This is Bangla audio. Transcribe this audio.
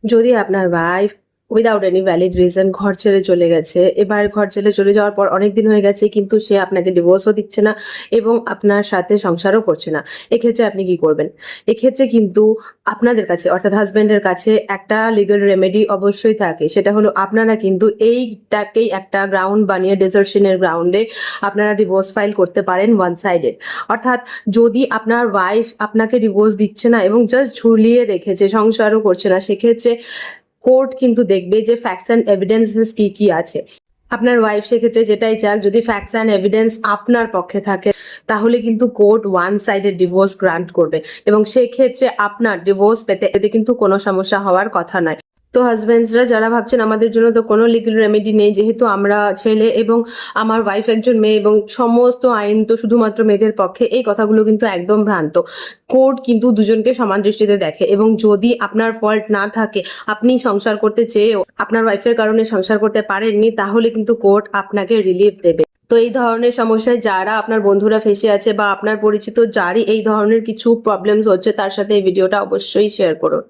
যদি আপনার wife without any valid reason ঘর ছেড়ে চলে গেছে, এবার ঘর ছেড়ে চলে যাওয়ার পর অনেক দিন হয়ে গেছে কিন্তু সে আপনাকে ডিভোর্সও দিচ্ছে না এবং আপনার সাথে সংসারও করছে না, এক্ষেত্রে আপনি কি করবেন? এক্ষেত্রে কিন্তু আপনাদের কাছে অর্থাৎ হাজব্যান্ডের কাছে একটা লিগ্যাল রেমেডি অবশ্যই থাকে, সেটা হলো আপনারা কিন্তু এইটাকেই একটা গ্রাউন্ড বানিয়ে ডিসর্শনের গ্রাউন্ডে আপনারা ডিভোর্স ফাইল করতে পারেন ওয়ান সাইডেড। অর্থাৎ যদি আপনার ওয়াইফ আপনাকে ডিভোর্স দিচ্ছে না এবং জাস্ট ঝুলিয়ে রেখেছে, সংসারও করছে না, সেক্ষেত্রে কোর্ট কিন্তু দেখবে যে ফ্যাক্টস অ্যান্ড এভিডেন্সেস কি কি আছে। আপনার ওয়াইফ সেক্ষেত্রে যেটাই চাক, যদি ফ্যাক্টস অ্যান্ড এভিডেন্স আপনার পক্ষে থাকে তাহলে কিন্তু court one sided divorce grant করবে এবং সেক্ষেত্রে আপনার ডিভোর্স পেতে এতে কিন্তু কোনো সমস্যা হওয়ার কথা নয়। তো হাজবেন্ডসরা যারা ভাবছেন আমাদের জন্য তো কোনো লিগ্যাল রেমেডি নেই, যেহেতু আমরা ছেলে এবং আমার ওয়াইফ একজন মেয়ে এবং সমস্ত আইন তো শুধুমাত্র মেয়েদের পক্ষে, এই কথাগুলো কিন্তু একদম ভ্রান্ত। কোর্ট কিন্তু দুজনকে সমান দৃষ্টিতে দেখে এবং যদি আপনার ফল্ট না থাকে, আপনি সংসার করতে চেয়েও আপনার ওয়াইফের কারণে সংসার করতে পারেননি, তাহলে কিন্তু কোর্ট আপনাকে রিলিফ দেবে। তো এই ধরনের সমস্যায় যারা আপনার বন্ধুরা ফেঁসে আছে বা আপনার পরিচিত যারই এই ধরনের কিছু প্রবলেমস হচ্ছে, তার সাথে এই ভিডিওটা অবশ্যই শেয়ার করুন।